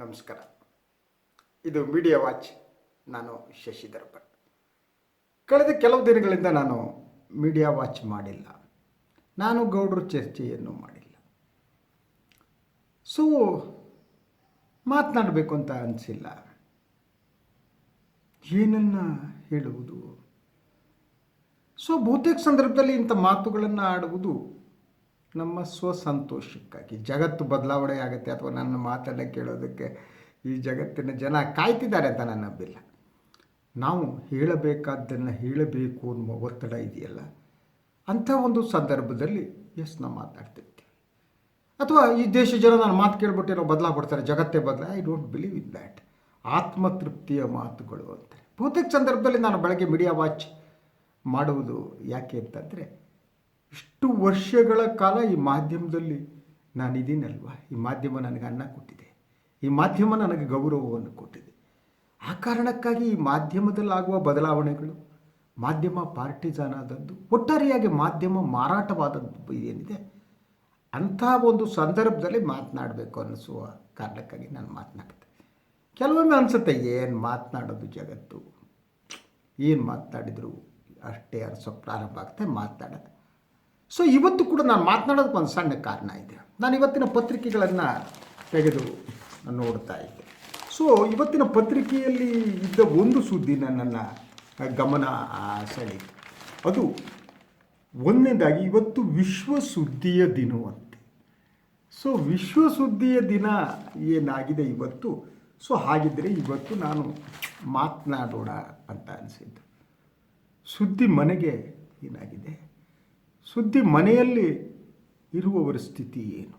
ನಮಸ್ಕಾರ. ಇದು media watch. ನಾನು ಶಶಿಧರ್ ಭಟ್. ಕಳೆದ ಕೆಲವು ದಿನಗಳಿಂದ ನಾನು ಮೀಡಿಯಾ ವಾಚ್ ಮಾಡಿಲ್ಲ. ನಾನು ಗೌಡ್ರ ಚರ್ಚೆಯನ್ನು ಮಾಡಿಲ್ಲ. ಸೊ ಮಾತನಾಡಬೇಕು ಅಂತ ಅನಿಸಿಲ್ಲ. ಏನನ್ನು ಹೇಳುವುದು? ಸೊ ಬಹುತೇಕ ಸಂದರ್ಭದಲ್ಲಿ ಇಂಥ ಮಾತುಗಳನ್ನು ಆಡುವುದು ನಮ್ಮ ಸ್ವಸಂತೋಷಕ್ಕಾಗಿ. ಜಗತ್ತು ಬದಲಾವಣೆ ಆಗುತ್ತೆ ಅಥವಾ ನನ್ನ ಮಾತನ್ನು ಕೇಳೋದಕ್ಕೆ ಈ ಜಗತ್ತಿನ ಜನ ಕಾಯ್ತಿದ್ದಾರೆ ಅಂತ ನಾನು ನಂಬಿಲ್ಲ. ನಾವು ಹೇಳಬೇಕಾದ್ದನ್ನು ಹೇಳಬೇಕು ಅನ್ನುವ ಒತ್ತಡ ಇದೆಯಲ್ಲ, ಅಂಥ ಒಂದು ಸಂದರ್ಭದಲ್ಲಿ ನಾವು ಮಾತಾಡ್ತಿರ್ತೀವಿ. ಅಥವಾ ಈ ದೇಶ ಜನ ನಾನು ಮಾತು ಕೇಳ್ಬಿಟ್ಟಿರೋ ಬದಲಾಗ್ಬಿಡ್ತಾರೆ, ಜಗತ್ತೇ I don't believe in that. ಆತ್ಮತೃಪ್ತಿಯ ಮಾತುಗಳು ಅಂತಾರೆ. ಬಹುತೇಕ ಸಂದರ್ಭದಲ್ಲಿ ನಾನು ಬೆಳಗ್ಗೆ ಮೀಡಿಯಾ ವಾಚ್ ಮಾಡುವುದು ಯಾಕೆ ಅಂತಂದರೆ, ಇಷ್ಟು ವರ್ಷಗಳ ಕಾಲ ಈ ಮಾಧ್ಯಮದಲ್ಲಿ ನಾನಿದ್ದೀನಲ್ವ, ಈ ಮಾಧ್ಯಮ ನನಗೆ ಅನ್ನ ಕೊಟ್ಟಿದೆ, ಈ ಮಾಧ್ಯಮ ನನಗೆ ಗೌರವವನ್ನು ಕೊಟ್ಟಿದೆ. ಆ ಕಾರಣಕ್ಕಾಗಿ ಈ ಮಾಧ್ಯಮದಲ್ಲಾಗುವ ಬದಲಾವಣೆಗಳು, ಮಾಧ್ಯಮ ಪಾರ್ಟಿಜಾನ್ ಆದದ್ದು, ಒಟ್ಟಾರೆಯಾಗಿ ಮಾಧ್ಯಮ ಮಾರಾಟವಾದದ್ದು ಏನಿದೆ, ಅಂಥ ಒಂದು ಸಂದರ್ಭದಲ್ಲಿ ಮಾತನಾಡಬೇಕು ಅನ್ನಿಸುವ ಕಾರಣಕ್ಕಾಗಿ ನಾನು ಮಾತನಾಡ್ತೆ. ಕೆಲವೊಮ್ಮೆ ಅನಿಸುತ್ತೆ, ಏನು ಮಾತನಾಡೋದು, ಜಗತ್ತು ಏನು ಮಾತನಾಡಿದ್ರು ಅಷ್ಟೇ ಅನಿಸೋಕ್ಕೆ ಪ್ರಾರಂಭ ಆಗುತ್ತೆ ಮಾತನಾಡೋದು. ಸೊ ಇವತ್ತು ಕೂಡ ನಾನು ಮಾತನಾಡೋದಕ್ಕೆ ಒಂದು ಸಣ್ಣ ಕಾರಣ ಇದೆ. ನಾನು ಇವತ್ತಿನ ಪತ್ರಿಕೆಗಳನ್ನು ತೆಗೆದು ನೋಡ್ತಾ ಇದ್ದೆ. ಸೊ ಇವತ್ತಿನ ಪತ್ರಿಕೆಯಲ್ಲಿ ಇದ್ದ ಒಂದು ಸುದ್ದಿ ನನ್ನನ್ನು ಗಮನ ಸೆಳೀತು. ಅದು ಒಂದನೇದಾಗಿ, ಇವತ್ತು ವಿಶ್ವ ಸುದ್ದಿಯ ದಿನವಂತೆ. ಸೊ ವಿಶ್ವ ಸುದ್ದಿಯ ದಿನ ಏನಾಗಿದೆ ಇವತ್ತು. ಸೊ ಹಾಗಿದ್ದರೆ ಇವತ್ತು ನಾನು ಮಾತನಾಡೋಣ ಅಂತ ಅನಿಸಿದ್ದು. ಸುದ್ದಿ ಮನೆಗೆ ಏನಾಗಿದೆ, ಸುದ್ದಿ ಮನೆಯಲ್ಲಿ ಇರುವವರ ಸ್ಥಿತಿ ಏನು,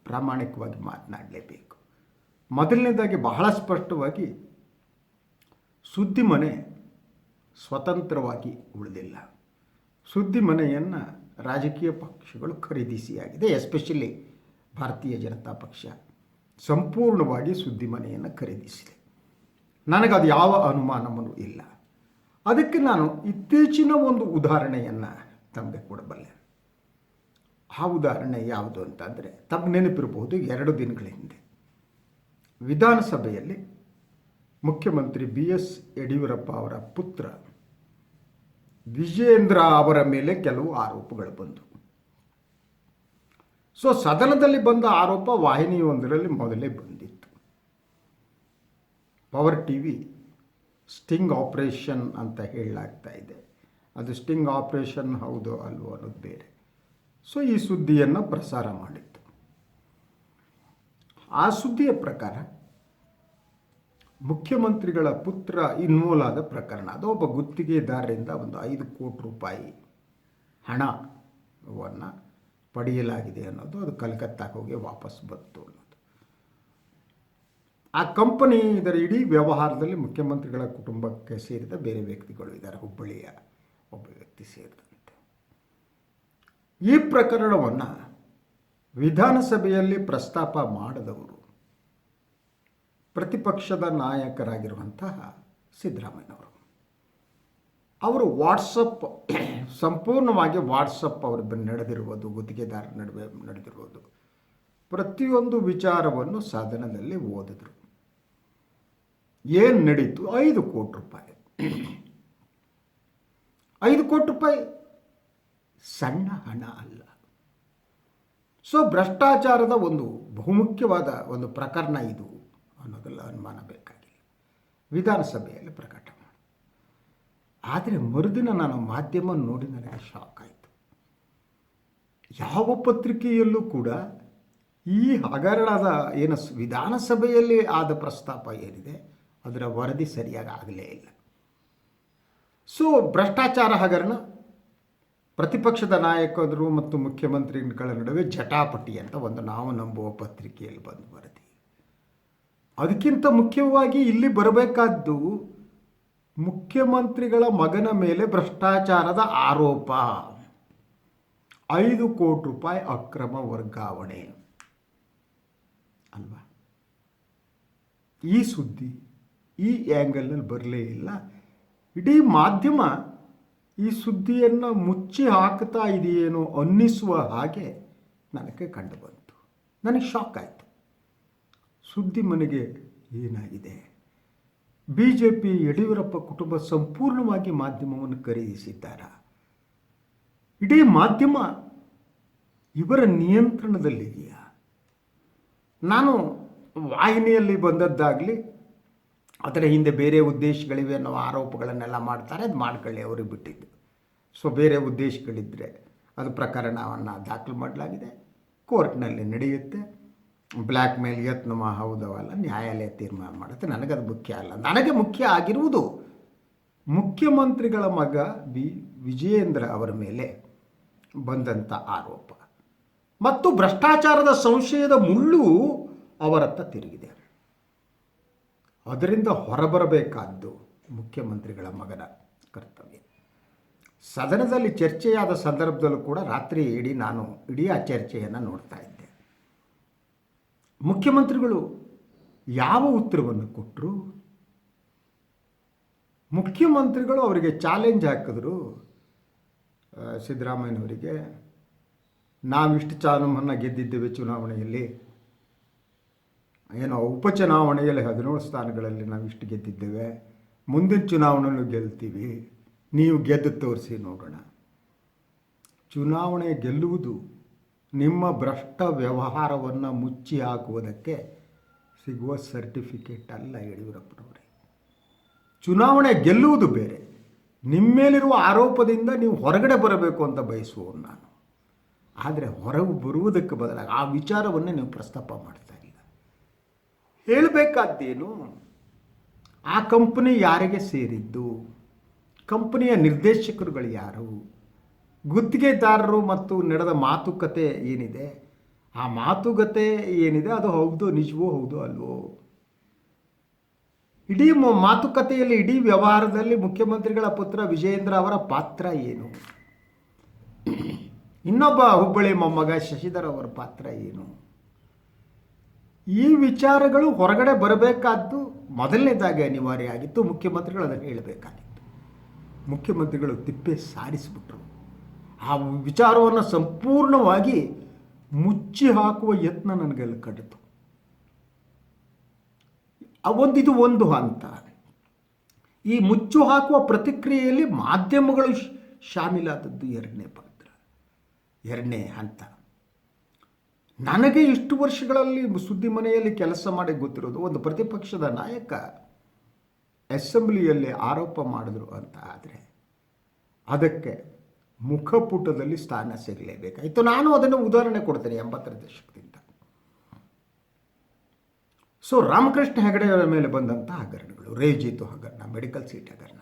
ಪ್ರಾಮಾಣಿಕವಾಗಿ ಮಾತನಾಡಲೇಬೇಕು. ಮೊದಲನೇದಾಗಿ ಬಹಳ ಸ್ಪಷ್ಟವಾಗಿ, ಸುದ್ದಿ ಮನೆ ಸ್ವತಂತ್ರವಾಗಿ ಉಳಿದಿಲ್ಲ. ಸುದ್ದಿ ಮನೆಯನ್ನು ರಾಜಕೀಯ ಪಕ್ಷಗಳು ಖರೀದಿಸಿಯಾಗಿದೆ. ಎಸ್ಪೆಷಲಿ ಭಾರತೀಯ ಜನತಾ ಪಕ್ಷ ಸಂಪೂರ್ಣವಾಗಿ ಸುದ್ದಿ ಮನೆಯನ್ನು ಖರೀದಿಸಿದೆ. ನನಗದು ಯಾವ ಅನುಮಾನವೂ ಇಲ್ಲ. ಅದಕ್ಕೆ ನಾನು ಇತ್ತೀಚಿನ ಒಂದು ಉದಾಹರಣೆಯನ್ನು ತಮಗೆ ಕೊಡಬಲ್ಲೆ. ಆ ಉದಾಹರಣೆ ಯಾವುದು ಅಂತಂದರೆ, ತಮಗೆ ನೆನಪಿರಬಹುದು, 2 ದಿನಗಳ ಹಿಂದೆ ವಿಧಾನಸಭೆಯಲ್ಲಿ ಮುಖ್ಯಮಂತ್ರಿ BS ಯಡಿಯೂರಪ್ಪ ಅವರ ಪುತ್ರ ವಿಜೇಂದ್ರ ಅವರ ಮೇಲೆ ಕೆಲವು ಆರೋಪಗಳು ಬಂದವು. ಸೊ ಸದನದಲ್ಲಿ ಬಂದ ಆರೋಪ ವಾಹಿನಿಯೊಂದರಲ್ಲಿ ಮೊದಲೇ ಬಂದಿತ್ತು. ಪವರ್ TV ಸ್ಟಿಂಗ್ ಆಪರೇಷನ್ ಅಂತ ಹೇಳಲಾಗ್ತಾ ಇದೆ. ಅದು ಸ್ಟಿಂಗ್ ಆಪರೇಷನ್ ಹೌದು ಅಲ್ವೋ ಅನ್ನೋದು ಬೇರೆ. ಸೊ ಈ ಸುದ್ದಿಯನ್ನು ಪ್ರಸಾರ ಮಾಡಿತ್ತು. ಆ ಸುದ್ದಿಯ ಪ್ರಕಾರ ಮುಖ್ಯಮಂತ್ರಿಗಳ ಪುತ್ರ ಇನ್ವಾಲ್ವ್ ಆದ ಪ್ರಕರಣ. ಅದು ಒಬ್ಬ ಗುತ್ತಿಗೆದಾರರಿಂದ ಒಂದು 5 ಕೋಟಿ ರೂಪಾಯಿ ಹಣವನ್ನು ಪಡೆಯಲಾಗಿದೆ ಅನ್ನೋದು. ಅದು ಕಲ್ಕತ್ತಾಗೆ ಹೋಗಿ ವಾಪಸ್ ಬಂತು ಅನ್ನೋದು. ಆ ಕಂಪನಿ, ಇದರ ಇಡೀ ವ್ಯವಹಾರದಲ್ಲಿ ಮುಖ್ಯಮಂತ್ರಿಗಳ ಕುಟುಂಬಕ್ಕೆ ಸೇರಿದ ಬೇರೆ ವ್ಯಕ್ತಿಗಳು ಇದ್ದಾರೆ. ಹುಬ್ಬಳ್ಳಿಯ ಒಬ್ಬ ವ್ಯಕ್ತಿ ಸೇರಿದಂತೆ. ಈ ಪ್ರಕರಣವನ್ನು ವಿಧಾನಸಭೆಯಲ್ಲಿ ಪ್ರಸ್ತಾಪ ಮಾಡದವರು ಪ್ರತಿಪಕ್ಷದ ನಾಯಕರಾಗಿರುವಂತಹ ಸಿದ್ದರಾಮಯ್ಯನವರು. ಅವರು ವಾಟ್ಸಪ್, ಸಂಪೂರ್ಣವಾಗಿ ವಾಟ್ಸಪ್ ಅವರು ನಡೆದಿರುವುದು, ಗುತ್ತಿಗೆದಾರರ ನಡುವೆ ನಡೆದಿರುವುದು, ಪ್ರತಿಯೊಂದು ವಿಚಾರವನ್ನು ಸದನದಲ್ಲಿ ಓದಿದ್ರು. ಏನು ನಡೀತು? 5 ಕೋಟಿ ರೂಪಾಯಿ. 5 ಕೋಟಿ ರೂಪಾಯಿ ಸಣ್ಣ ಹಣ ಅಲ್ಲ. ಸೊ ಭ್ರಷ್ಟಾಚಾರದ ಒಂದು ಬಹುಮುಖ್ಯವಾದ ಒಂದು ಪ್ರಕರಣ ಇದು ಅನ್ನೋದೆಲ್ಲ ಅನುಮಾನ ಬೇಕಾಗಿಲ್ಲ. ವಿಧಾನಸಭೆಯಲ್ಲಿ ಪ್ರಕಟ ಮಾಡಿ. ಆದರೆ ಮರುದಿನ ನಾನು ಮಾಧ್ಯಮ ನೋಡಿ ನನಗೆ ಶಾಕ್ ಆಯಿತು. ಯಾವ ಪತ್ರಿಕೆಯಲ್ಲೂ ಕೂಡ ಈ ಹಗರಣದ ವಿಧಾನಸಭೆಯಲ್ಲಿ ಆದ ಪ್ರಸ್ತಾಪ ಏನಿದೆ ಅದರ ವರದಿ ಸರಿಯಾಗಿ ಆಗಲೇ ಇಲ್ಲ. ಸೊ ಭ್ರಷ್ಟಾಚಾರ ಹಗರಣ, ಪ್ರತಿಪಕ್ಷದ ನಾಯಕರು ಮತ್ತು ಮುಖ್ಯಮಂತ್ರಿಗಳ ನಡುವೆ ಜಟಾಪಟಿ ಅಂತ ಒಂದು ನಾವು ನಂಬುವ ಪತ್ರಿಕೆಯಲ್ಲಿ ಬಂದು ವರದಿ. ಅದಕ್ಕಿಂತ ಮುಖ್ಯವಾಗಿ ಇಲ್ಲಿ ಬರಬೇಕಾದ್ದು, ಮುಖ್ಯಮಂತ್ರಿಗಳ ಮಗನ ಮೇಲೆ ಭ್ರಷ್ಟಾಚಾರದ ಆರೋಪ, 5 ಕೋಟಿ ರೂಪಾಯಿ ಅಕ್ರಮ ವರ್ಗಾವಣೆ ಅಲ್ವಾ? ಈ ಸುದ್ದಿ ಈ ಆ್ಯಂಗಲ್ನಲ್ಲಿ ಬರಲೇ ಇಲ್ಲ. ಇಡೀ ಮಾಧ್ಯಮ ಈ ಸುದ್ದಿಯನ್ನು ಮುಚ್ಚಿ ಹಾಕ್ತಾ ಇದೆಯೇನೋ ಅನ್ನಿಸುವ ಹಾಗೆ ನನಗೆ ಕಂಡು ಬಂತು. ನನಗೆ ಶಾಕ್ ಆಯಿತು. ಸುದ್ದಿ ಮನೆಗೆ ಏನಾಗಿದೆ? BJP ಯಡಿಯೂರಪ್ಪ ಕುಟುಂಬ ಸಂಪೂರ್ಣವಾಗಿ ಮಾಧ್ಯಮವನ್ನು ಖರೀದಿಸಿದ್ದಾರಾ? ಇಡೀ ಮಾಧ್ಯಮ ಇವರ ನಿಯಂತ್ರಣದಲ್ಲಿದೆಯಾ? ನಾನು ವಾಹಿನಿಯಲ್ಲಿ ಬಂದದ್ದಾಗಲಿ ಅದರ ಹಿಂದೆ ಬೇರೆ ಉದ್ದೇಶಗಳಿವೆ ಅನ್ನೋ ಆರೋಪಗಳನ್ನೆಲ್ಲ ಮಾಡ್ತಾರೆ. ಅದು ಮಾಡ್ಕೊಳ್ಳಿ, ಅವ್ರಿಗೆ ಬಿಟ್ಟಿದ್ದು. ಸೊ ಬೇರೆ ಉದ್ದೇಶಗಳಿದ್ದರೆ ಅದು ಪ್ರಕರಣವನ್ನು ದಾಖಲು ಮಾಡಲಾಗಿದೆ, ಕೋರ್ಟ್ನಲ್ಲಿ ನಡೆಯುತ್ತೆ. ಬ್ಲ್ಯಾಕ್ ಮೇಲ್ ಯತ್ನ ಹೌದವಲ್ಲ, ನ್ಯಾಯಾಲಯ ತೀರ್ಮಾನ ಮಾಡುತ್ತೆ. ನನಗದು ಮುಖ್ಯ ಅಲ್ಲ. ನನಗೆ ಮುಖ್ಯ ಆಗಿರುವುದು ಮುಖ್ಯಮಂತ್ರಿಗಳ ಮಗ ವಿಜಯೇಂದ್ರ ಅವರ ಮೇಲೆ ಬಂದಂಥ ಆರೋಪ ಮತ್ತು ಭ್ರಷ್ಟಾಚಾರದ ಸಂಶಯದ ಮುಳ್ಳು ಅವರತ್ತ ತಿರುಗಿದೆ. ಅದರಿಂದ ಹೊರಬರಬೇಕಾದ್ದು ಮುಖ್ಯಮಂತ್ರಿಗಳ ಮಗನ ಕರ್ತವ್ಯ. ಸದನದಲ್ಲಿ ಚರ್ಚೆಯಾದ ಸಂದರ್ಭದಲ್ಲೂ ಕೂಡ ರಾತ್ರಿ ನಾನು ಇಡೀ ಆ ಚರ್ಚೆಯನ್ನು ನೋಡ್ತಾ ಇದ್ದೆ. ಮುಖ್ಯಮಂತ್ರಿಗಳು ಯಾವ ಉತ್ತರವನ್ನು ಕೊಟ್ಟರು? ಮುಖ್ಯಮಂತ್ರಿಗಳು ಅವರಿಗೆ ಚಾಲೆಂಜ್ ಹಾಕಿದ್ರು, ಸಿದ್ದರಾಮಯ್ಯನವರಿಗೆ. ನಾವಿಷ್ಟು ನಮ್ಮನ್ನು ಗೆದ್ದಿದ್ದೇವೆ ಚುನಾವಣೆಯಲ್ಲಿ, ಏನೋ ಉಪಚುನಾವಣೆಯಲ್ಲಿ 17 ಸ್ಥಾನಗಳಲ್ಲಿ ನಾವಿಷ್ಟು ಗೆದ್ದಿದ್ದೇವೆ, ಮುಂದಿನ ಚುನಾವಣೆಯಲ್ಲೂ ಗೆಲ್ತೀವಿ, ನೀವು ಗೆದ್ದು ತೋರಿಸಿ ನೋಡೋಣ. ಚುನಾವಣೆ ಗೆಲ್ಲುವುದು ನಿಮ್ಮ ಭ್ರಷ್ಟ ವ್ಯವಹಾರವನ್ನು ಮುಚ್ಚಿ ಹಾಕುವುದಕ್ಕೆ ಸಿಗುವ ಸರ್ಟಿಫಿಕೇಟ್ ಅಲ್ಲ ಯಡಿಯೂರಪ್ಪನವರೇ. ಚುನಾವಣೆ ಗೆಲ್ಲುವುದು ಬೇರೆ. ನಿಮ್ಮೇಲಿರುವ ಆರೋಪದಿಂದ ನೀವು ಹೊರಗಡೆ ಬರಬೇಕು ಅಂತ ಬಯಸುವವನು ನಾನು. ಆದರೆ ಹೊರಗೆ ಬರುವುದಕ್ಕೆ ಬದಲಾಗಿ ಆ ವಿಚಾರವನ್ನೇ ನೀವು ಪ್ರಸ್ತಾಪ ಮಾಡ್ತಾ ಇಲ್ಲ. ಹೇಳಬೇಕಾದ್ದೇನು? ಆ ಕಂಪನಿ ಯಾರಿಗೆ ಸೇರಿದ್ದು? ಕಂಪನಿಯ ನಿರ್ದೇಶಕರುಗಳು ಯಾರು? ಗುತ್ತಿಗೆದಾರರು ಮತ್ತು ನಡೆದ ಮಾತುಕತೆ ಏನಿದೆ, ಆ ಮಾತುಕತೆ ಏನಿದೆ ಅದು ಹೌದು, ನಿಜವೋ ಹೌದು ಅಲ್ವೋ? ಇಡೀ ಮಾತುಕತೆಯಲ್ಲಿ, ಇಡೀ ವ್ಯವಹಾರದಲ್ಲಿ ಮುಖ್ಯಮಂತ್ರಿಗಳ ಪುತ್ರ ವಿಜಯೇಂದ್ರ ಅವರ ಪಾತ್ರ ಏನು? ಇನ್ನೊಬ್ಬ ಹುಬ್ಬಳ್ಳಿ ಮೊಮ್ಮಗ ಶಶಿಧರ್ ಅವರ ಪಾತ್ರ ಏನು? ಈ ವಿಚಾರಗಳು ಹೊರಗಡೆ ಬರಬೇಕಾದ್ದು ಮೊದಲನೇದಾಗಿ ಅನಿವಾರ್ಯ ಆಗಿತ್ತು. ಮುಖ್ಯಮಂತ್ರಿಗಳು ಅದನ್ನು ಹೇಳಬೇಕಾಗಿತ್ತು. ಮುಖ್ಯಮಂತ್ರಿಗಳು ತಿಪ್ಪೆ ಸಾರಿಸಿಬಿಟ್ರು. ಆ ವಿಚಾರವನ್ನು ಸಂಪೂರ್ಣವಾಗಿ ಮುಚ್ಚಿ ಹಾಕುವ ಯತ್ನ ನನಗೆಲ್ಲ ಕಂಡಿತು. ಇದು ಒಂದು ಹಂತ. ಈ ಮುಚ್ಚು ಹಾಕುವ ಪ್ರತಿಕ್ರಿಯೆಯಲ್ಲಿ ಮಾಧ್ಯಮಗಳು ಶಾಮೀಲಾದದ್ದು ಎರಡನೇ ಹಂತ. ನನಗೆ ಇಷ್ಟು ವರ್ಷಗಳಲ್ಲಿ ಸುದ್ದಿ ಮನೆಯಲ್ಲಿ ಕೆಲಸ ಮಾಡಿ ಗೊತ್ತಿರೋದು, ಒಂದು ಪ್ರತಿಪಕ್ಷದ ನಾಯಕ ಅಸೆಂಬ್ಲಿಯಲ್ಲಿ ಆರೋಪ ಮಾಡಿದ್ರು ಅಂತ ಆದರೆ ಅದಕ್ಕೆ ಮುಖಪುಟದಲ್ಲಿ ಸ್ಥಾನ ಸಿಗಲೇಬೇಕಾಯಿತು. ನಾನು ಅದನ್ನು ಉದಾಹರಣೆ ಕೊಡ್ತೇನೆ 80ರ ದಶಕದಿಂದ. ಸೊ ರಾಮಕೃಷ್ಣ ಹೆಗಡೆಯವರ ಮೇಲೆ ಬಂದಂಥ ಹಗರಣಗಳು, ರೇಜಿತು ಹಗರಣ, ಮೆಡಿಕಲ್ ಸೀಟ್ ಹಗರಣ,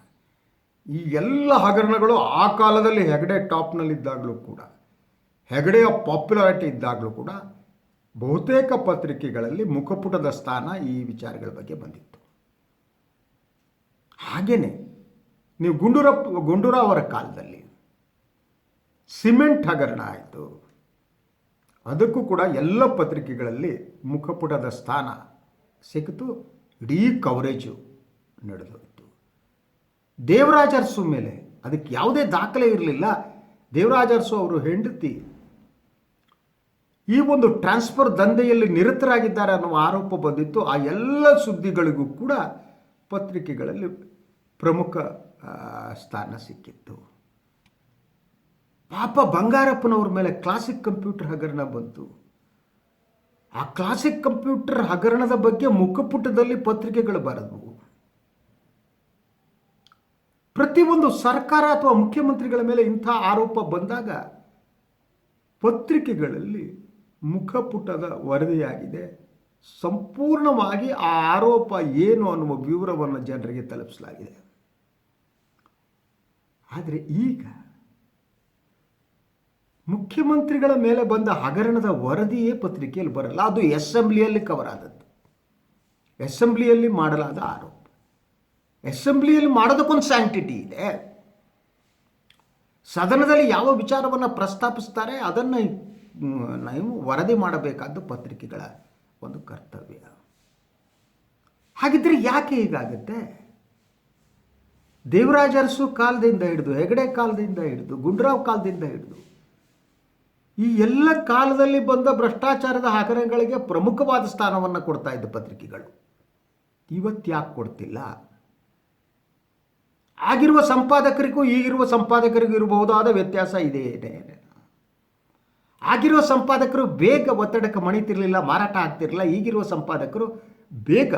ಈ ಎಲ್ಲ ಹಗರಣಗಳು ಆ ಕಾಲದಲ್ಲಿ ಹೆಗಡೆ ಟಾಪ್ನಲ್ಲಿದ್ದಾಗಲೂ ಕೂಡ, ಹೆಗಡೆಯ ಪಾಪ್ಯುಲಾರಿಟಿ ಇದ್ದಾಗಲೂ ಕೂಡ ಬಹುತೇಕ ಪತ್ರಿಕೆಗಳಲ್ಲಿ ಮುಖಪುಟದ ಸ್ಥಾನ ಈ ವಿಚಾರಗಳ ಬಗ್ಗೆ ಬಂದಿತ್ತು. ಹಾಗೆಯೇ ನೀವು ಗುಂಡೂರಾವ್ ಅವರ ಕಾಲದಲ್ಲಿ ಸಿಮೆಂಟ್ ಹಗರಣ ಆಯಿತು, ಅದಕ್ಕೂ ಕೂಡ ಎಲ್ಲ ಪತ್ರಿಕೆಗಳಲ್ಲಿ ಮುಖಪುಟದ ಸ್ಥಾನ ಸಿಕ್ಕಿತು, ಇಡೀ ಕವರೇಜು ನಡೆದೋಯಿತು. ದೇವರಾಜ ಅರಸು ಮೇಲೆ ಅದಕ್ಕೆ ಯಾವುದೇ ದಾಖಲೆ ಇರಲಿಲ್ಲ. ದೇವರಾಜ ಅರಸು ಅವರು ಹೆಂಡತಿ ಈ ಒಂದು ಟ್ರಾನ್ಸ್ಫರ್ ದಂಧೆಯಲ್ಲಿ ನಿರತರಾಗಿದ್ದಾರೆ ಅನ್ನುವ ಆರೋಪ ಬಂದಿತ್ತು. ಆ ಎಲ್ಲ ಸುದ್ದಿಗಳಿಗೂ ಕೂಡ ಪತ್ರಿಕೆಗಳಲ್ಲಿ ಪ್ರಮುಖ ಸ್ಥಾನ ಸಿಕ್ಕಿತ್ತು. ಪಾಪ ಬಂಗಾರಪ್ಪನವ್ರ ಮೇಲೆ ಕ್ಲಾಸಿಕ್ ಕಂಪ್ಯೂಟರ್ ಹಗರಣ ಬಂತು. ಆ ಕ್ಲಾಸಿಕ್ ಕಂಪ್ಯೂಟರ್ ಹಗರಣದ ಬಗ್ಗೆ ಮುಖಪುಟದಲ್ಲಿ ಪತ್ರಿಕೆಗಳು ಬರೆದವು. ಪ್ರತಿಯೊಂದು ಸರ್ಕಾರ ಅಥವಾ ಮುಖ್ಯಮಂತ್ರಿಗಳ ಮೇಲೆ ಇಂಥ ಆರೋಪ ಬಂದಾಗ ಪತ್ರಿಕೆಗಳಲ್ಲಿ ಮುಖಪುಟದ ವರದಿಯಾಗಿದೆ. ಸಂಪೂರ್ಣವಾಗಿ ಆ ಆರೋಪ ಏನು ಅನ್ನುವ ವಿವರವನ್ನು ಜನರಿಗೆ ತಲುಪಿಸಲಾಗಿದೆ. ಆದರೆ ಈಗ ಮುಖ್ಯಮಂತ್ರಿಗಳ ಮೇಲೆ ಬಂದ ಹಗರಣದ ವರದಿಯೇ ಪತ್ರಿಕೆಯಲ್ಲಿ ಬರಲ್ಲ. ಅದು ಅಸೆಂಬ್ಲಿಯಲ್ಲಿ ಕವರ್ ಆದದ್ದು, ಅಸೆಂಬ್ಲಿಯಲ್ಲಿ ಮಾಡಲಾದ ಆರೋಪ. ಅಸೆಂಬ್ಲಿಯಲ್ಲಿ ಮಾಡೋದಕ್ಕೊಂದು ಸ್ಯಾಂಕ್ಟಿಟಿ ಇದೆ. ಸದನದಲ್ಲಿ ಯಾವ ವಿಚಾರವನ್ನು ಪ್ರಸ್ತಾಪಿಸ್ತಾರೆ ಅದನ್ನು ನಾವು ವರದಿ ಮಾಡಬೇಕಾದ್ದು ಪತ್ರಿಕೆಗಳ ಒಂದು ಕರ್ತವ್ಯ. ಹಾಗಿದ್ರೆ ಯಾಕೆ ಹೀಗಾಗುತ್ತೆ? ದೇವರಾಜ ಅರಸು ಕಾಲದಿಂದ ಹಿಡಿದು, ಹೆಗಡೆ ಕಾಲದಿಂದ ಹಿಡಿದು, ಗುಂಡೂರಾವ್ ಕಾಲದಿಂದ ಹಿಡಿದು ಈ ಎಲ್ಲ ಕಾಲದಲ್ಲಿ ಬಂದ ಭ್ರಷ್ಟಾಚಾರದ ಹಗರಣಗಳಿಗೆ ಪ್ರಮುಖವಾದ ಸ್ಥಾನವನ್ನು ಕೊಡ್ತಾ ಇದ್ದ ಪತ್ರಿಕೆಗಳು ಇವತ್ತು ಯಾಕೆ ಕೊಡ್ತಿಲ್ಲ? ಆಗಿರುವ ಸಂಪಾದಕರಿಗೂ ಈಗಿರುವ ಸಂಪಾದಕರಿಗೂ ಇರಬಹುದಾದ ವ್ಯತ್ಯಾಸ ಇದೆ. ಆಗಿರುವ ಸಂಪಾದಕರು ಬೇಗ ಒತ್ತಡಕ್ಕೆ ಮಣಿತಿರಲಿಲ್ಲ, ಮಾರಾಟ ಆಗ್ತಿರಲಿಲ್ಲ. ಈಗಿರುವ ಸಂಪಾದಕರು ಬೇಗ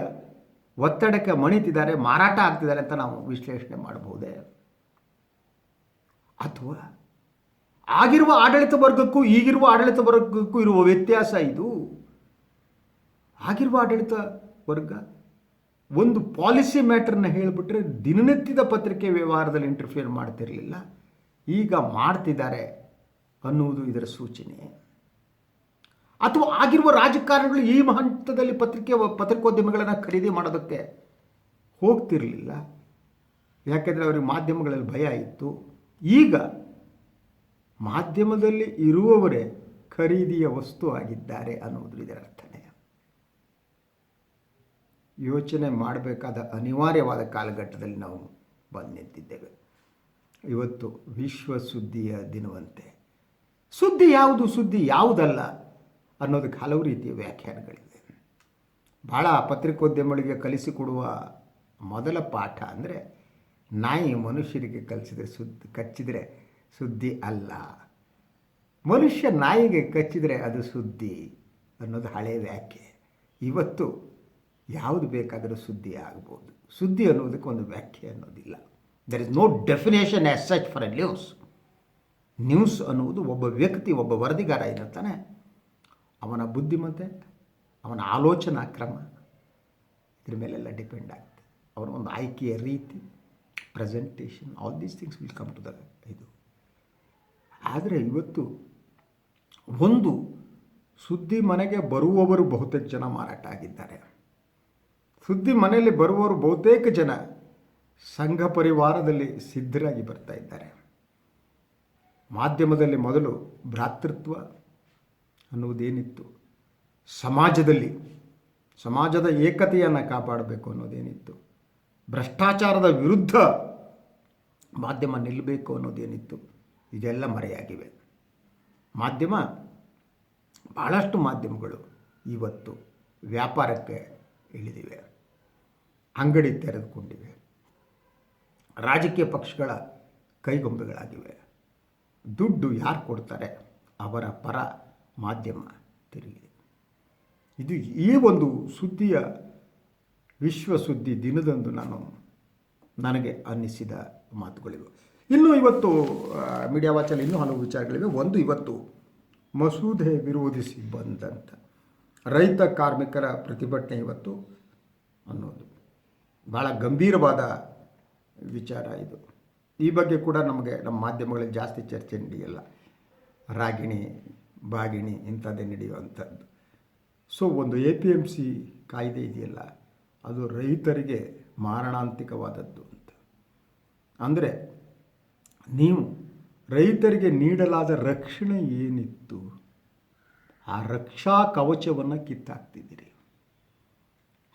ಒತ್ತಡಕ್ಕೆ ಮಣಿತಿದ್ದಾರೆ, ಮಾರಾಟ ಆಗ್ತಿದ್ದಾರೆ ಅಂತ ನಾವು ವಿಶ್ಲೇಷಣೆ ಮಾಡಬಹುದೇ? ಅಥವಾ ಆಗಿರುವ ಆಡಳಿತ ವರ್ಗಕ್ಕೂ ಈಗಿರುವ ಆಡಳಿತ ವರ್ಗಕ್ಕೂ ಇರುವ ವ್ಯತ್ಯಾಸ ಇದು? ಆಗಿರುವ ಆಡಳಿತ ವರ್ಗ ಒಂದು ಪಾಲಿಸಿ ಮ್ಯಾಟರ್ನ ಹೇಳಿಬಿಟ್ರೆ ದಿನನಿತ್ಯದ ಪತ್ರಿಕೆ ವ್ಯವಹಾರದಲ್ಲಿ ಇಂಟರ್ಫಿಯರ್ ಮಾಡ್ತಿರಲಿಲ್ಲ, ಈಗ ಮಾಡ್ತಿದ್ದಾರೆ ಅನ್ನುವುದು ಇದರ ಸೂಚನೆ. ಅಥವಾ ಆಗಿರುವ ರಾಜಕಾರಣಿಗಳು ಈ ಹಂತದಲ್ಲಿ ಪತ್ರಿಕೋದ್ಯಮಿಗಳನ್ನು ಖರೀದಿ ಮಾಡೋದಕ್ಕೆ ಹೋಗ್ತಿರಲಿಲ್ಲ, ಯಾಕೆಂದರೆ ಅವರಿಗೆ ಮಾಧ್ಯಮಗಳಲ್ಲಿ ಭಯ ಇತ್ತು. ಈಗ ಮಾಧ್ಯಮದಲ್ಲಿ ಇರುವವರೇ ಖರೀದಿಯ ವಸ್ತು ಆಗಿದ್ದಾರೆ ಅನ್ನುವುದು ಇದರ ಅರ್ಥನೇ. ಯೋಚನೆ ಮಾಡಬೇಕಾದ ಅನಿವಾರ್ಯವಾದ ಕಾಲಘಟ್ಟದಲ್ಲಿ ನಾವು ಬಂದು ನಿಂತಿದ್ದೇವೆ. ಇವತ್ತು ವಿಶ್ವ ಸುದ್ದಿಯ ದಿನವಂತೆ ಸುದ್ದಿ ಯಾವುದು, ಸುದ್ದಿ ಯಾವುದಲ್ಲ ಅನ್ನೋದಕ್ಕೆ ಹಲವು ರೀತಿಯ ವ್ಯಾಖ್ಯಾನಗಳಿವೆ. ಭಾಳ ಪತ್ರಿಕೋದ್ಯಮಗಳಿಗೆ ಕಲಿಸಿಕೊಡುವ ಮೊದಲ ಪಾಠ ಅಂದರೆ ನಾಯಿ ಮನುಷ್ಯರಿಗೆ ಕಚ್ಚಿದರೆ ಸುದ್ದಿ ಅಲ್ಲ, ಮನುಷ್ಯ ನಾಯಿಗೆ ಕಚ್ಚಿದರೆ ಅದು ಸುದ್ದಿ ಅನ್ನೋದು ಹಳೆಯ ವ್ಯಾಖ್ಯೆ. ಇವತ್ತು ಯಾವುದು ಬೇಕಾದರೂ ಸುದ್ದಿ ಆಗ್ಬೋದು. ಸುದ್ದಿ ಅನ್ನೋದಕ್ಕೆ ಒಂದು ವ್ಯಾಖ್ಯೆ ಅನ್ನೋದಿಲ್ಲ. There is no definition as such for a news. News ಅನ್ನುವುದು ಒಬ್ಬ ವ್ಯಕ್ತಿ, ಒಬ್ಬ ವರದಿಗಾರ ಏನಿರ್ತಾನೆ, ಅವನ ಬುದ್ಧಿಮತ್ತೆ, ಅವನ ಆಲೋಚನಾ ಕ್ರಮ, ಇದ್ರ ಮೇಲೆಲ್ಲ ಡಿಪೆಂಡ್ ಆಗುತ್ತೆ. ಅವನ ಒಂದು ಆಯ್ಕೆಯ ರೀತಿ, presentation, all these things will come to the ಇದು. ಆದರೆ ಇವತ್ತು ಒಂದು ಸುದ್ದಿ ಮನೆಗೆ ಬರುವವರು ಬಹುತೇಕ ಜನ ಮಾರಾಟ ಆಗಿದ್ದಾರೆ. ಸುದ್ದಿ ಮನೆಯಲ್ಲಿ ಬರುವವರು ಬಹುತೇಕ ಜನ ಸಂಘ ಪರಿವಾರದಲ್ಲಿ ಸಿದ್ಧರಾಗಿ ಬರ್ತಾ ಇದ್ದಾರೆ. ಮಾಧ್ಯಮದಲ್ಲಿ ಮೊದಲು ಭ್ರಾತೃತ್ವ ಅನ್ನುವುದೇನಿತ್ತು, ಸಮಾಜದ ಏಕತೆಯನ್ನು ಕಾಪಾಡಬೇಕು ಅನ್ನೋದೇನಿತ್ತು, ಭ್ರಷ್ಟಾಚಾರದ ವಿರುದ್ಧ ಮಾಧ್ಯಮ ನಿಲ್ಲಬೇಕು ಅನ್ನೋದೇನಿತ್ತು, ಇದೆಲ್ಲ ಮರೆಯಾಗಿವೆ. ಭಾಳಷ್ಟು ಮಾಧ್ಯಮಗಳು ಇವತ್ತು ವ್ಯಾಪಾರಕ್ಕೆ ಇಳಿದಿವೆ, ಅಂಗಡಿ ತೆರೆದುಕೊಂಡಿವೆ, ರಾಜಕೀಯ ಪಕ್ಷಗಳ ಕೈಗೊಂಬೆಗಳಾಗಿವೆ. ದುಡ್ಡು ಯಾರು ಕೊಡ್ತಾರೆ ಅವರ ಪರ ಮಾಧ್ಯಮ ತಿರುಗಿದೆ. ಇದು ಈ ಒಂದು ಸುದ್ದಿಯ ವಿಶ್ವ ಸುದ್ದಿ ದಿನದಂದು ನನಗೆ ಅನ್ನಿಸಿದ ಮಾತುಗಳಿವೆ. ಇನ್ನೂ ಇವತ್ತು ಮೀಡಿಯಾ ವಾಚಲ್ಲಿ ಇನ್ನೂ ಹಲವು ವಿಚಾರಗಳಿವೆ. ಒಂದು, ಇವತ್ತು ಮಸೂದೆ ವಿರೋಧಿಸಿ ಬಂದಂಥ ರೈತ ಕಾರ್ಮಿಕರ ಪ್ರತಿಭಟನೆ ಇವತ್ತು ಅನ್ನೋದು ಭಾಳ ಗಂಭೀರವಾದ ವಿಚಾರ ಇದು. ಈ ಬಗ್ಗೆ ಕೂಡ ನಮ್ಮ ಮಾಧ್ಯಮಗಳಲ್ಲಿ ಜಾಸ್ತಿ ಚರ್ಚೆ ನಡೆಯಲ್ಲ. ರಾಗಿಣಿ ಬಾಗಿಣಿ ಇಂಥದ್ದೇ ನಡೆಯುವಂಥದ್ದು. ಸೊ ಒಂದು APMC ಕಾಯ್ದೆ ಇದೆಯಲ್ಲ, ಅದು ರೈತರಿಗೆ ಮಾರಣಾಂತಿಕವಾದದ್ದು ಅಂತ. ಅಂದರೆ ನೀವು ರೈತರಿಗೆ ನೀಡಲಾದ ರಕ್ಷಣೆ ಏನಿತ್ತು, ಆ ರಕ್ಷಾ ಕವಚವನ್ನು ಕಿತ್ತಾಕ್ತಿದ್ದೀರಿ.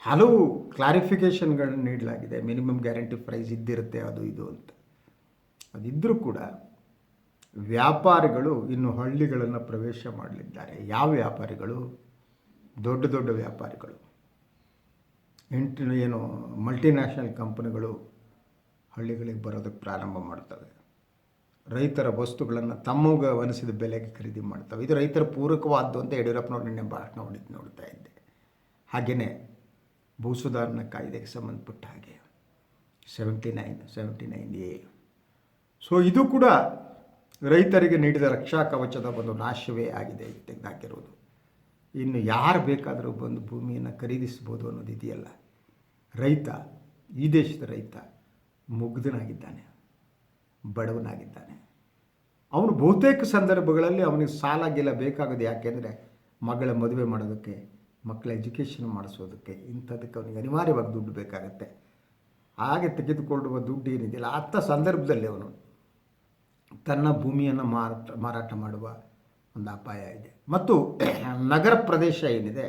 ಹಲವು ಕ್ಲಾರಿಫಿಕೇಷನ್ಗಳನ್ನು ನೀಡಲಾಗಿದೆ. ಮಿನಿಮಮ್ ಗ್ಯಾರಂಟಿ ಪ್ರೈಸ್ ಇದ್ದಿರುತ್ತೆ, ಅದು ಇದು ಅಂತ. ಅದಿದ್ದರೂ ಕೂಡ ವ್ಯಾಪಾರಿಗಳು ಇನ್ನು ಹಳ್ಳಿಗಳನ್ನು ಪ್ರವೇಶ ಮಾಡಲಿದ್ದಾರೆ. ಯಾವ ವ್ಯಾಪಾರಿಗಳು? ದೊಡ್ಡ ದೊಡ್ಡ ವ್ಯಾಪಾರಿಗಳು, ಮಲ್ಟಿನ್ಯಾಷನಲ್ ಕಂಪನಿಗಳು ಹಳ್ಳಿಗಳಿಗೆ ಬರೋದಕ್ಕೆ ಪ್ರಾರಂಭ ಮಾಡ್ತವೆ. ರೈತರ ವಸ್ತುಗಳನ್ನು ತಮಗೆ ಅನಿಸಿದ ಬೆಲೆಗೆ ಖರೀದಿ ಮಾಡ್ತವೆ. ಇದು ರೈತರ ಪೂರಕವಾದ್ದು ಅಂತ ಯಡಿಯೂರಪ್ಪನವ್ರು ನಿನ್ನೆ ಭಾಷಣ ನೋಡ್ತಾ ಇದ್ದೆ. ಹಾಗೆಯೇ ಭೂ ಸುಧಾರಣಾ ಕಾಯ್ದೆಗೆ ಸಂಬಂಧಪಟ್ಟ ಹಾಗೆ 79A. ಸೊ ಇದು ಕೂಡ ರೈತರಿಗೆ ನೀಡಿದ ರಕ್ಷಾ ಕವಚದ ಒಂದು ನಾಶವೇ ಆಗಿದೆ, ತೆಗೆದುಹಾಕಿರೋದು. ಇನ್ನು ಯಾರು ಬೇಕಾದರೂ ಬಂದು ಭೂಮಿಯನ್ನು ಖರೀದಿಸ್ಬೋದು ಅನ್ನೋದು ಇದೆಯಲ್ಲ. ರೈತ, ಈ ದೇಶದ ರೈತ ಮುಗ್ಧನಾಗಿದ್ದಾನೆ, ಬಡವನಾಗಿದ್ದಾನೆ. ಅವನು ಬಹುತೇಕ ಸಂದರ್ಭಗಳಲ್ಲಿ ಅವನಿಗೆ ಸಾಲ ಗಿಲ ಬೇಕಾಗೋದು. ಯಾಕೆಂದರೆ ಮಗಳ ಮದುವೆ ಮಾಡೋದಕ್ಕೆ, ಮಕ್ಕಳ ಎಜುಕೇಷನ್ ಮಾಡಿಸೋದಕ್ಕೆ, ಇಂಥದಕ್ಕೆ ಅವನಿಗೆ ಅನಿವಾರ್ಯವಾಗಿ ದುಡ್ಡು ಬೇಕಾಗತ್ತೆ. ಹಾಗೆ ತೆಗೆದುಕೊಳ್ಳುವ ದುಡ್ಡು ಏನಿದೆಯಲ್ಲ, ಅಂಥ ಸಂದರ್ಭದಲ್ಲಿ ಅವನು ತನ್ನ ಭೂಮಿಯನ್ನು ಮಾರಾಟ ಮಾಡುವ ಒಂದು ಅಪಾಯ ಇದೆ. ಮತ್ತು ನಗರ ಪ್ರದೇಶ ಏನಿದೆ,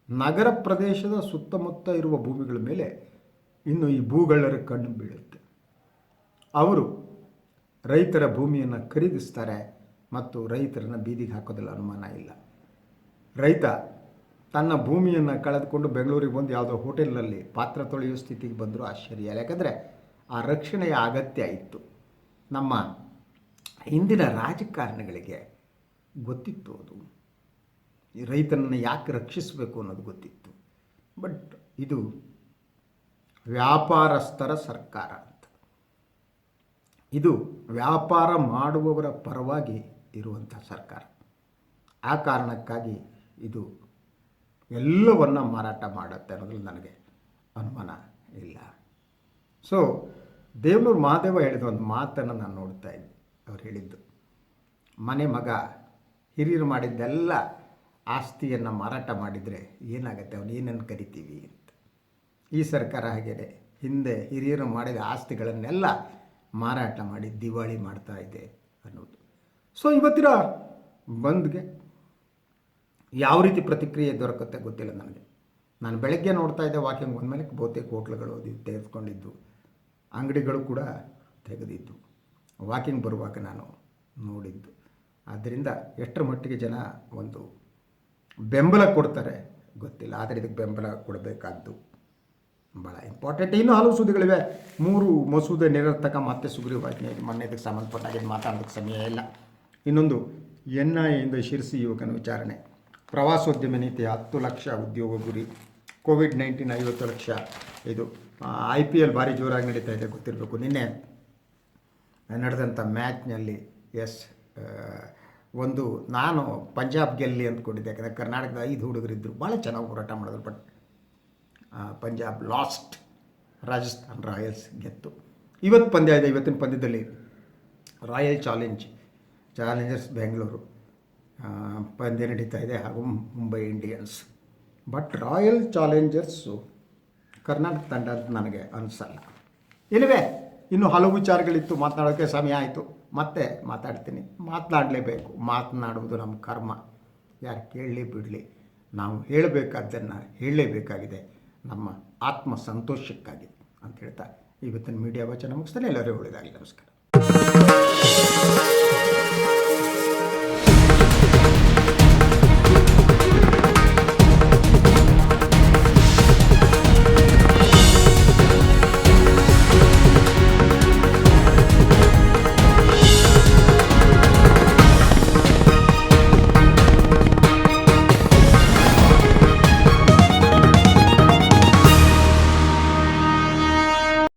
ನಗರ ಪ್ರದೇಶದ ಸುತ್ತಮುತ್ತ ಇರುವ ಭೂಮಿಗಳ ಮೇಲೆ ಇನ್ನು ಈ ಭೂಗಳ್ಳರ ಕಣ್ಣು ಬೀಳುತ್ತೆ. ಅವರು ರೈತರ ಭೂಮಿಯನ್ನು ಖರೀದಿಸ್ತಾರೆ, ಮತ್ತು ರೈತರನ್ನು ಬೀದಿಗೆ ಹಾಕೋದಿಲ್ಲ, ಅನುಮಾನ ಇಲ್ಲ. ರೈತ ತನ್ನ ಭೂಮಿಯನ್ನು ಕಳೆದುಕೊಂಡು ಬೆಂಗಳೂರಿಗೆ ಬಂದು ಯಾವುದೋ ಹೋಟೆಲ್ನಲ್ಲಿ ಪಾತ್ರ ತೊಳೆಯುವ ಸ್ಥಿತಿಗೆ ಬಂದರೂ ಆಶ್ಚರ್ಯ ಇಲ್ಲ. ಯಾಕಂದರೆ ಆ ರಕ್ಷಣೆಯ ಅಗತ್ಯ ಇತ್ತು. ನಮ್ಮ ಹಿಂದಿನ ರಾಜಕಾರಣಿಗಳಿಗೆ ಗೊತ್ತಿತ್ತು, ಅದು ಈ ರೈತನನ್ನು ಯಾಕೆ ರಕ್ಷಿಸಬೇಕು ಅನ್ನೋದು ಗೊತ್ತಿತ್ತು. ಬಟ್ ಇದು ವ್ಯಾಪಾರಸ್ಥರ ಸರ್ಕಾರ ಅಂತ, ಇದು ವ್ಯಾಪಾರ ಮಾಡುವವರ ಪರವಾಗಿ ಇರುವಂಥ ಸರ್ಕಾರ. ಆ ಕಾರಣಕ್ಕಾಗಿ ಇದು ಎಲ್ಲವನ್ನು ಮಾರಾಟ ಮಾಡುತ್ತೆ ಅನ್ನೋದ್ರಲ್ಲಿ ನನಗೆ ಅನುಮಾನ ಇಲ್ಲ. ಸೊ ದೇವನೂರು ಮಹಾದೇವ ಹೇಳಿದ ಒಂದು ಮಾತನ್ನು ನಾನು ನೋಡ್ತಾ ಇದ್ದೆ. ಅವ್ರು ಹೇಳಿದ್ದು, ಮನೆ ಮಗ ಹಿರಿಯರು ಮಾಡಿದ್ದೆಲ್ಲ ಆಸ್ತಿಯನ್ನು ಮಾರಾಟ ಮಾಡಿದರೆ ಏನಾಗುತ್ತೆ, ಅವನು ಏನನ್ನು ಕರಿತೀವಿ ಅಂತ. ಈ ಸರ್ಕಾರ ಹಾಗೇನೆ ಹಿಂದೆ ಹಿರಿಯರು ಮಾಡಿದ ಆಸ್ತಿಗಳನ್ನೆಲ್ಲ ಮಾರಾಟ ಮಾಡಿ ದಿವಾಳಿ ಮಾಡ್ತಾ ಇದೆ ಅನ್ನೋದು. ಸೊ ಇವತ್ತಿನ ಬಂದ್ಗೆ ಯಾವ ರೀತಿ ಪ್ರತಿಕ್ರಿಯೆ ದೊರಕುತ್ತೆ ಗೊತ್ತಿಲ್ಲ ನನಗೆ. ನಾನು ಬೆಳಗ್ಗೆ ನೋಡ್ತಾ ಇದ್ದೆ, ವಾಕಿಂಗ್ ಬಂದಮೇಲೆ ಬಹುತೇಕ ಹೋಟ್ಲುಗಳು ತೆಗೆದುಕೊಂಡಿದ್ದು, ಅಂಗಡಿಗಳು ಕೂಡ ತೆಗೆದಿದ್ದು, ವಾಕಿಂಗ್ ಬರುವಾಗ ನಾನು ನೋಡಿದ್ದು. ಆದ್ದರಿಂದ ಎಷ್ಟರ ಮಟ್ಟಿಗೆ ಜನ ಒಂದು ಬೆಂಬಲ ಕೊಡ್ತಾರೆ ಗೊತ್ತಿಲ್ಲ. ಆದರೆ ಇದಕ್ಕೆ ಬೆಂಬಲ ಕೊಡಬೇಕಾದ್ದು ಭಾಳ ಇಂಪಾರ್ಟೆಂಟ್. ಇನ್ನೂ ಹಲವು ಸುದ್ದಿಗಳಿವೆ. 3 ಮಸೂದೆ ನಿರರ್ಥಕ, ಮತ್ತೆ ಸುಗ್ರೀವಾಜ್ಞೆ, ಮೊನ್ನೆ ಇದಕ್ಕೆ ಸಂಬಂಧಪಟ್ಟಾಗ ಮಾತಾಡೋದಕ್ಕೆ ಸಮಯ ಇಲ್ಲ. ಇನ್ನೊಂದು NIAಯಿಂದ ಶಿರಸಿ ಯುವಕನ ವಿಚಾರಣೆ, ಪ್ರವಾಸೋದ್ಯಮ ನೀತಿ 10 ಲಕ್ಷ ಉದ್ಯೋಗ ಗುರಿ, ಕೋವಿಡ್-19 50 ಲಕ್ಷ. ಇದು IPL ಭಾರಿ ಜೋರಾಗಿ ನಡೀತಾ ಇದೆ, ಗೊತ್ತಿರಬೇಕು. ನಿನ್ನೆ ನಡೆದಂಥ ಮ್ಯಾಚ್ನಲ್ಲಿ ಒಂದು ನಾನು ಪಂಜಾಬ್ ಗೆಲ್ಲಿ ಅಂದ್ಕೊಂಡಿದ್ದೆ. ಯಾಕಂದರೆ ಕರ್ನಾಟಕದ 5 ಹುಡುಗರಿದ್ದರು, ಭಾಳ ಚೆನ್ನಾಗಿ ಹೋರಾಟ ಮಾಡಿದ್ರು. But Punjab lost, Rajasthan Royals ಗೆತ್ತು. ಇವತ್ತು ಪಂದ್ಯ ಇದೆ. ಇವತ್ತಿನ ಪಂದ್ಯದಲ್ಲಿ ರಾಯಲ್ ಚಾಲೆಂಜರ್ಸ್ ಬೆಂಗಳೂರು ಪಂದ್ಯ ನಡೀತಾ ಇದೆ, ಹಾಗೂ Mumbai Indians. But Royal Challengers Karnataka ತಂಡ ಅಂತ ನನಗೆ ಅನಿಸಲ್ಲ. ಇಲ್ಲವೇ ಇನ್ನೂ ಹಲವು ವಿಚಾರಗಳಿತ್ತು, ಮಾತನಾಡೋಕ್ಕೆ ಸಮಯ ಆಯಿತು. ಮತ್ತೆ ಮಾತಾಡ್ತೀನಿ. ಮಾತನಾಡಲೇಬೇಕು, ಮಾತನಾಡುವುದು ನಮ್ಮ ಕರ್ಮ. ಯಾರು ಕೇಳಲಿ ಬಿಡಲಿ, ನಾವು ಹೇಳಬೇಕಾದ್ದನ್ನು ಹೇಳಲೇಬೇಕಾಗಿದೆ, ನಮ್ಮ ಆತ್ಮ ಸಂತೋಷಕ್ಕಾಗಿ ಅಂತ ಹೇಳ್ತಾ ಇವತ್ತಿನ ಮೀಡಿಯಾ ವಚನ ಮುಗಿಸ್ತಾನೆ. ಎಲ್ಲರೂ ಒಳ್ಳೆಯದಾಗಲಿ. ನಮಸ್ಕಾರ.